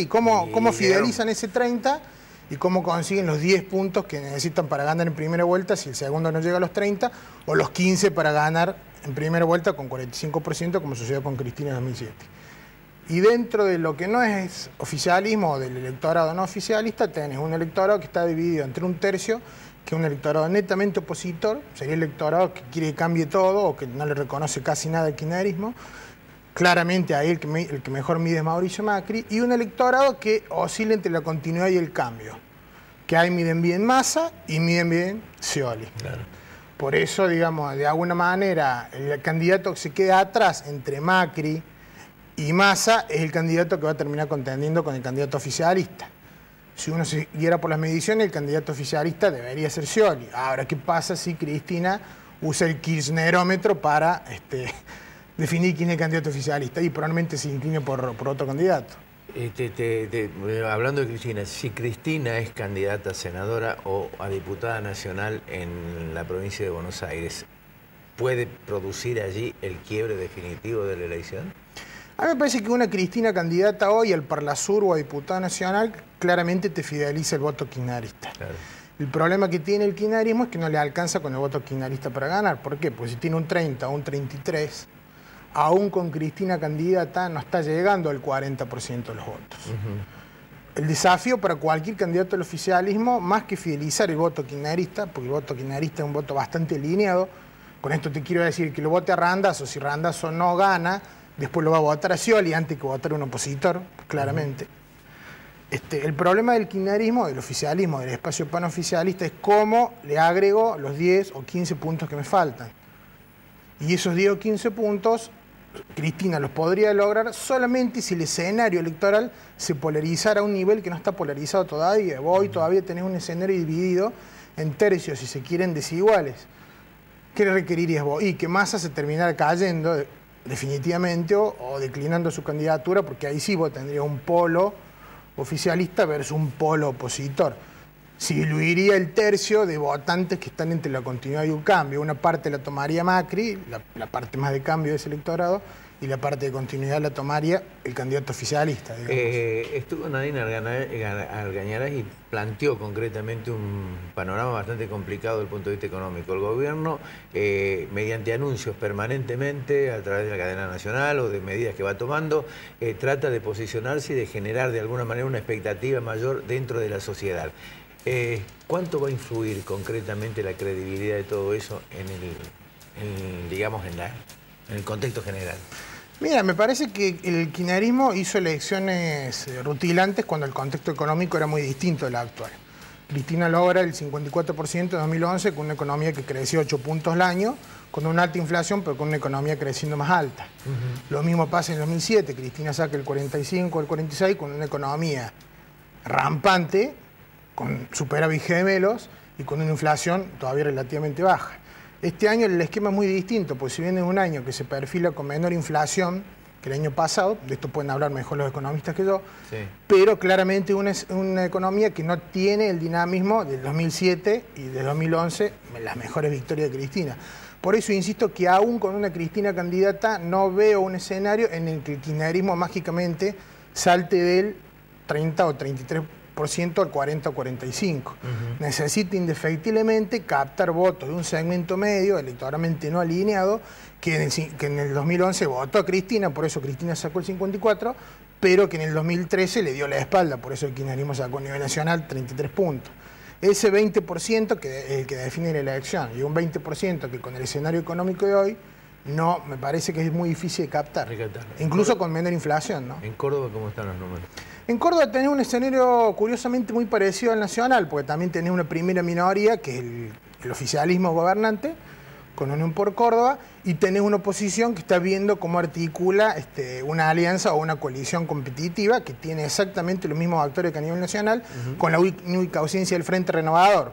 cómo fidelizan ese 30 y cómo consiguen los 10 puntos que necesitan para ganar en primera vuelta si el segundo no llega a los 30, o los 15 para ganar en primera vuelta con 45%, como sucedió con Cristina en 2007. Y dentro de lo que no es oficialismo o del electorado no oficialista, tenés un electorado que está dividido entre un tercio, que es un electorado netamente opositor, sería el electorado que quiere que cambie todo o que no le reconoce casi nada al kirchnerismo. Claramente ahí el que mejor mide es Mauricio Macri, y un electorado que oscila entre la continuidad y el cambio, que ahí miden bien Massa y miden bien Scioli. Claro. Por eso, digamos, de alguna manera, el candidato que se queda atrás entre Macri y Massa es el candidato que va a terminar contendiendo con el candidato oficialista. Si uno siguiera por las mediciones, el candidato oficialista debería ser Scioli. Ahora, ¿qué pasa si Cristina usa el kirchnerómetro para definir quién es el candidato oficialista? Y probablemente se incline por otro candidato. Hablando de Cristina, si Cristina es candidata a senadora o a diputada nacional en la provincia de Buenos Aires, ¿puede producir allí el quiebre definitivo de la elección? A mí me parece que una Cristina candidata hoy al Parlasur o a diputada nacional claramente te fideliza el voto kirchnerista. Claro. El problema que tiene el kirchnerismo es que no le alcanza con el voto kirchnerista para ganar. ¿Por qué? Pues si tiene un 30 o un 33, aún con Cristina candidata no está llegando al 40% de los votos. El desafío para cualquier candidato al oficialismo, más que fidelizar el voto kirchnerista, porque el voto kirchnerista es un voto bastante lineado, con esto te quiero decir que lo vote a Randazzo, si Randazzo no gana, después lo va a votar a Scioli antes que votar a un opositor, claramente. El problema del kirchnerismo, del oficialismo, del espacio panoficialista, es cómo le agrego los 10 o 15 puntos que me faltan. Y esos 10 o 15 puntos, Cristina los podría lograr solamente si el escenario electoral se polarizara a un nivel que no está polarizado todavía. Hoy todavía tenés un escenario dividido en tercios, si se quieren, desiguales. ¿Qué requerirías vos? Y que Massa se terminara cayendo definitivamente o declinando su candidatura, porque ahí sí vos tendrías un polo oficialista versus un polo opositor. Se diluiría el tercio de votantes que están entre la continuidad y un cambio. Una parte la tomaría Macri, la parte más de cambio de ese electorado, y la parte de continuidad la tomaría el candidato oficialista. Estuvo Nadine Argañarás y planteó concretamente un panorama bastante complicado desde el punto de vista económico. El gobierno, mediante anuncios permanentemente a través de la cadena nacional o de medidas que va tomando, trata de posicionarse y de generar de alguna manera una expectativa mayor dentro de la sociedad. ¿Cuánto va a influir concretamente la credibilidad de todo eso en el contexto general? Mira, me parece que el kirchnerismo hizo elecciones rutilantes cuando el contexto económico era muy distinto del actual. Cristina logra el 54% en 2011 con una economía que creció 8 puntos al año, con una alta inflación, pero con una economía creciendo más alta. Lo mismo pasa en 2007, Cristina saca el 45 o el 46 con una economía rampante, con superávit gemelos y con una inflación todavía relativamente baja. Este año el esquema es muy distinto, pues si bien es un año que se perfila con menor inflación que el año pasado, de esto pueden hablar mejor los economistas que yo, pero claramente una economía que no tiene el dinamismo del 2007 y del 2011, las mejores victorias de Cristina. Por eso insisto que aún con una Cristina candidata no veo un escenario en el que el kirchnerismo mágicamente salte del 30 o 33% al 40 o 45. Necesita indefectiblemente captar votos de un segmento medio, electoralmente no alineado, que en el 2011 votó a Cristina, por eso Cristina sacó el 54, pero que en el 2013 le dio la espalda, por eso el kirchnerismo sacó a nivel nacional 33 puntos. Ese 20% que es el que define la elección, y un 20% que con el escenario económico de hoy, no, me parece que es muy difícil de captar, incluso con menor inflación, ¿no? ¿En Córdoba cómo están los números? En Córdoba tenés un escenario curiosamente muy parecido al nacional, porque también tenés una primera minoría, que es el oficialismo gobernante, con Unión por Córdoba, y tenés una oposición que está viendo cómo articula una alianza o una coalición competitiva que tiene exactamente los mismos actores que a nivel nacional, con la única ausencia del Frente Renovador,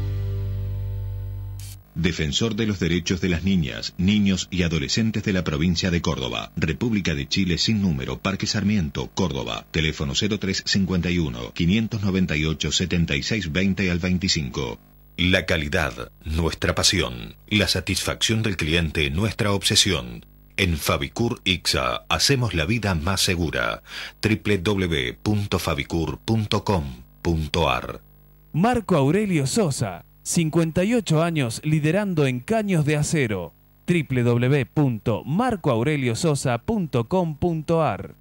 Defensor de los derechos de las niñas, niños y adolescentes de la provincia de Córdoba. República de Chile sin número, Parque Sarmiento, Córdoba. Teléfono 0351 598 7620 al 25. La calidad, nuestra pasión. La satisfacción del cliente, nuestra obsesión. En Fabicur Ixa hacemos la vida más segura. www.fabicur.com.ar. Marco Aurelio Sosa, 58 años liderando en caños de acero. www.marcoaureliososa.com.ar.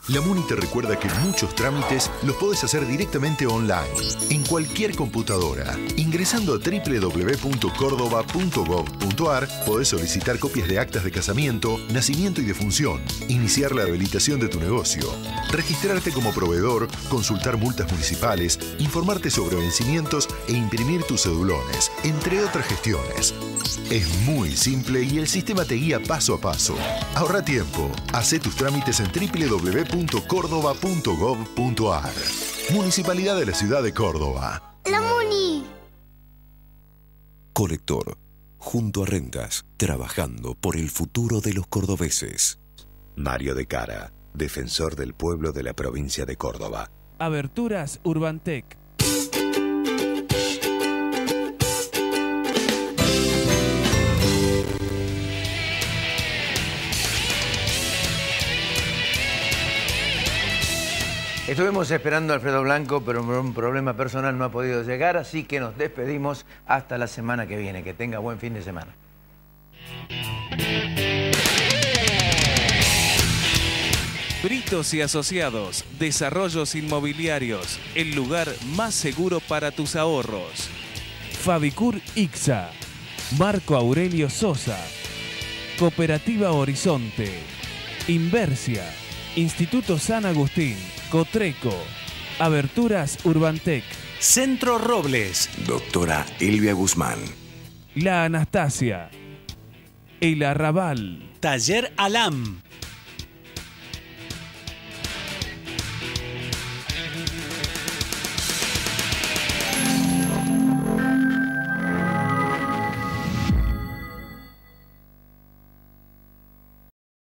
La MUNI te recuerda que muchos trámites los podés hacer directamente online, en cualquier computadora. Ingresando a www.cordoba.gov.ar podés solicitar copias de actas de casamiento, nacimiento y defunción, iniciar la habilitación de tu negocio, registrarte como proveedor, consultar multas municipales, informarte sobre vencimientos e imprimir tus cedulones, entre otras gestiones. Es muy simple y el sistema te guía paso a paso. Ahorra tiempo. Hacé tus trámites en www.cordoba.gov.ar. Municipalidad de la Ciudad de Córdoba. ¡La MUNI! Colector, junto a Rentas, trabajando por el futuro de los cordobeses. Mario de Cara, defensor del pueblo de la provincia de Córdoba. Aberturas Urbantec. Estuvimos esperando a Alfredo Blanco, pero por un problema personal no ha podido llegar, así que nos despedimos hasta la semana que viene. Que tenga buen fin de semana. Britos y Asociados, Desarrollos Inmobiliarios, el lugar más seguro para tus ahorros. Fabicur Ixa, Marco Aurelio Sosa, Cooperativa Horizonte, Inversia, Instituto San Agustín, Cotreco, Aberturas Urbantec, Centro Robles, Doctora Elvia Guzmán, La Anastasia, El Arrabal, Taller Alam,